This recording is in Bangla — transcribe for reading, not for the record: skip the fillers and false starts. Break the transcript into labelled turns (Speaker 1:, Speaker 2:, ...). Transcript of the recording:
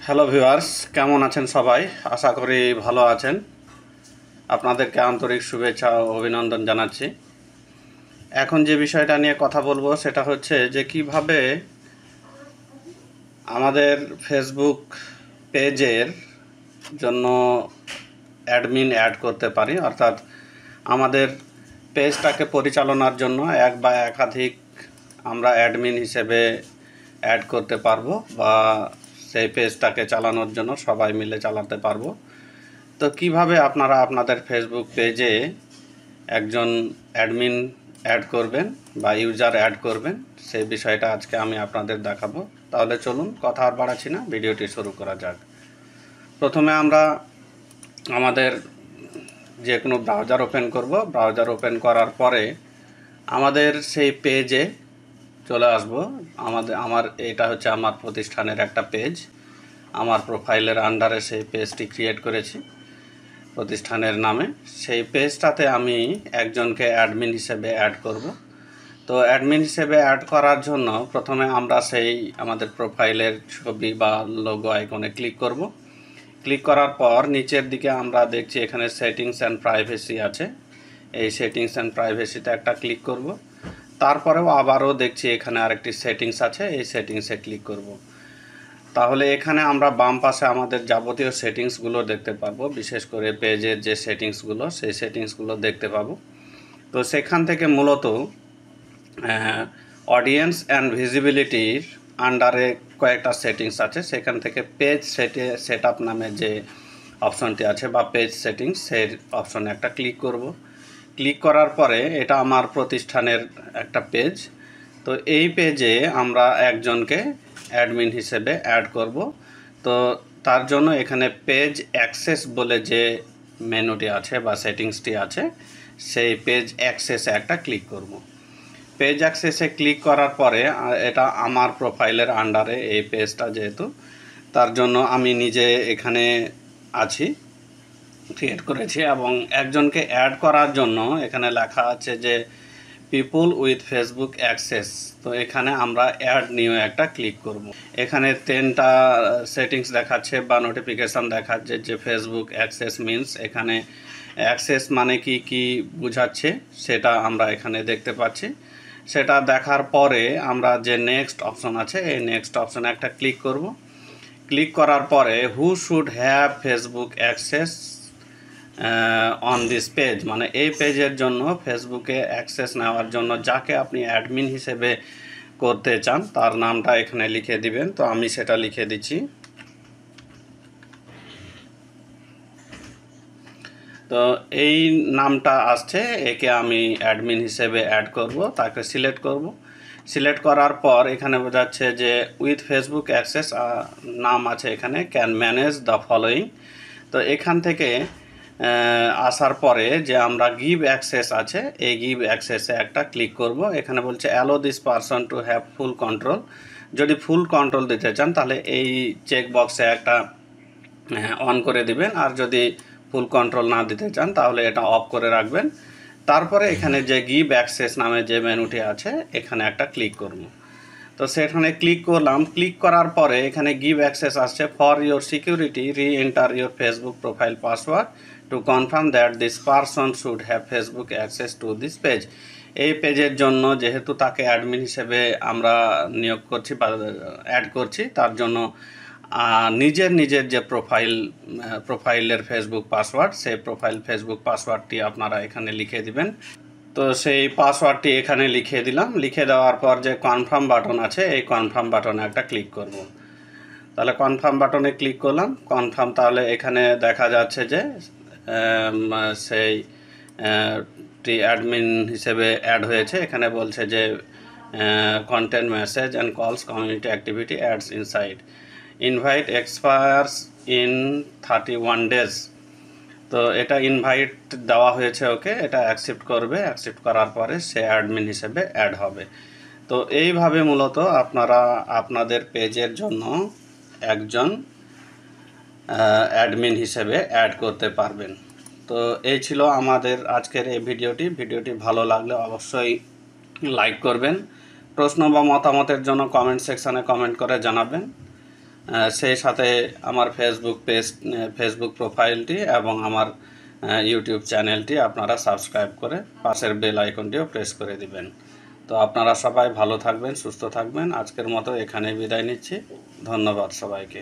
Speaker 1: হ্যালো ভিউয়ার্স, কেমন আছেন সবাই? আশা করি ভালো আছেন। আপনাদেরকে আন্তরিক শুভেচ্ছা ও অভিনন্দন জানাচ্ছি। এখন যে বিষয়টা নিয়ে কথা বলবো সেটা হচ্ছে যে কিভাবে আমাদের ফেসবুক পেজের জন্য অ্যাডমিন অ্যাড করতে পারি, অর্থাৎ আমাদের পেজটাকে পরিচালনার জন্য এক বা একাধিক আমরা অ্যাডমিন হিসেবে অ্যাড করতে পারবো বা সেই পেজটাকে চালানোর জন্য সবাই মিলে চালাতে পারবো। তো কিভাবে আপনারা আপনাদের ফেসবুক পেজে একজন অ্যাডমিন অ্যাড করবেন বা ইউজার অ্যাড করবেন সেই বিষয়টা আজকে আমি আপনাদের দেখাবো। তাহলে চলুন কথা আর বাড়াচ্ছি না, ভিডিওটি শুরু করা যাক। প্রথমে আমরা আমাদের যে কোনো ব্রাউজার ওপেন করব। ব্রাউজার ওপেন করার পরে আমাদের সেই পেজে চলে আসব। আমার এটা হচ্ছে আমার প্রতিষ্ঠানের একটা পেজ, আমার প্রোফাইলের আন্ডারে সেই পেজটি ক্রিয়েট করেছি প্রতিষ্ঠানের নামে। সেই পেজটাতে আমি একজনকে অ্যাডমিন হিসেবে অ্যাড করব। তো অ্যাডমিন হিসেবে অ্যাড করার জন্য প্রথমে আমরা সেই আমাদের প্রোফাইলের ছবি বা লোগো আইকনে ক্লিক করব। ক্লিক করার পর নিচের দিকে আমরা দেখছি এখানে সেটিংস অ্যান্ড প্রাইভেসি আছে। এই সেটিংস অ্যান্ড প্রাইভেসিতে একটা ক্লিক করব। তারপরেও আবারও দেখছি এখানে আরেকটি সেটিংস আছে, এই সেটিংসে ক্লিক করব। তাহলে এখানে আমরা বাম পাশে আমাদের যাবতীয় সেটিংসগুলো দেখতে পাবো, বিশেষ করে পেজের যে সেটিংসগুলো সেই সেটিংসগুলো দেখতে পাবো। তো সেখান থেকে মূলত অডিয়েন্স অ্যান্ড ভিজিবিলিটির আন্ডারে কয়েকটা সেটিংস আছে, সেখান থেকে পেজ সেট আপ নামে যে অপশনটি আছে বা পেজ সেটিংস, সেই অপশনে একটা ক্লিক করব। ক্লিক করার পরে এটা আমার প্রতিষ্ঠানের একটা পেজ। তো এই পেজে আমরা একজনকে অ্যাডমিন হিসেবে অ্যাড করব। তো তার জন্য এখানে পেজ অ্যাক্সেস বলে যে মেনুটি আছে বা সেটিংসটি আছে, সেই পেজ অ্যাক্সেসে একটা ক্লিক করব। পেজ অ্যাক্সেসে ক্লিক করার পরে এটা আমার প্রোফাইলের আন্ডারে এই পেজটা, যেহেতু তার জন্য আমি নিজে এখানে আছি, ক্রিয়েট করেছি এবং একজনকে অ্যাড করার জন্য এখানে লেখা আছে যে পিপল উইথ ফেসবুক অ্যাক্সেস। তো এখানে আমরা অ্যাড নিউ একটা ক্লিক করব। এখানে 10টা সেটিংস দেখাচ্ছে বা নোটিফিকেশান দেখাচ্ছে যে ফেসবুক অ্যাক্সেস মিনস, এখানে অ্যাক্সেস মানে কি বোঝাচ্ছে সেটা আমরা এখানে দেখতে পাচ্ছি। সেটা দেখার পরে আমরা যে নেক্সট অপশন আছে এই নেক্সট অপশনে একটা ক্লিক করব। ক্লিক করার পরে হু should have Facebook access on this page, মানে এই পেজের জন্য ফেসবুকে অ্যাক্সেস নেওয়ার জন্য যাকে আপনি অ্যাডমিন হিসেবে করতে চান তার নামটা এখানে লিখে দিবেন। তো আমি সেটা লিখে দিচ্ছি। তো এই নামটা আসছে, একে আমি অ্যাডমিন হিসেবে অ্যাড করব, তাকে সিলেক্ট করব। সিলেক্ট করার পর এখানে বোঝাচ্ছে যে উইথ ফেসবুক অ্যাক্সেস নাম আছে এখানে ক্যান ম্যানেজ দ্য ফলোয়িং। তো এখান থেকে আসার পরে যে আমরা গিভ অ্যাক্সেস আছে এই গিভ অ্যাক্সেসে একটা ক্লিক করব। এখানে বলছে allow this person to have full control. যদি ফুল কন্ট্রোল দিতে চান তাহলে এই চেক বক্সে একটা অন করে দিবেন, আর যদি ফুল কন্ট্রোল না দিতে চান তাহলে এটা অফ করে রাখবেন। তারপরে এখানে যে গিভ অ্যাক্সেস নামে যে মেনুটি আছে এখানে একটা ক্লিক করব। তো সেখানে ক্লিক করলাম। ক্লিক করার পরে এখানে গিভ অ্যাক্সেস আসছে ফর ইয়োর সিকিউরিটি রি enter your Facebook profile password to confirm that this person should have Facebook access to this page. এই পেজের জন্য যেহেতু তাকে অ্যাডমিন হিসেবে আমরা নিয়োগ করছি বা অ্যাড করছি, তার জন্য নিজের যে প্রোফাইলের ফেসবুক পাসওয়ার্ড, সেই প্রোফাইল ফেসবুক পাসওয়ার্ডটি আপনারা এখানে লিখে দিবেন। তো সেই পাসওয়ার্ডটি এখানে লিখে দিলাম। লিখে দেওয়ার পর যে কনফার্ম বাটন আছে এই কনফার্ম বাটনে একটা ক্লিক করব। তাহলে কনফার্ম বাটনে ক্লিক করলাম, কনফার্ম। তাহলে এখানে দেখা যাচ্ছে যে সেই অ্যাডমিন হিসেবে অ্যাড হয়েছে। এখানে বলছে যে কন্টেন্ট মেসেজ অ্যান্ড কলস community activity ads inside invite expires in 31 days। তো এটা ইনভাইট দেওয়া হয়েছে ওকে, এটা অ্যাকসেপ্ট করবে। অ্যাকসেপ্ট করার পরে সে অ্যাডমিন হিসেবে অ্যাড হবে। তো এইভাবে মূলত আপনারা আপনাদের পেজের জন্য একজন অ্যাডমিন হিসেবে অ্যাড করতে পারবেন। তো এই ছিল আমাদের আজকের এই ভিডিওটি ভালো লাগলে অবশ্যই লাইক করবেন। প্রশ্ন বা মতামতের জন্য কমেন্ট সেকশানে কমেন্ট করে জানাবেন। সেই সাথে আমার ফেসবুক প্রোফাইলটি এবং আমার ইউটিউব চ্যানেলটি আপনারা সাবস্ক্রাইব করে পাশের বেল আইকনটিও প্রেস করে দিবেন। তো আপনারা সবাই ভালো থাকবেন, সুস্থ থাকবেন। আজকের মতো এখানেই বিদায় নিচ্ছি। ধন্যবাদ সবাইকে।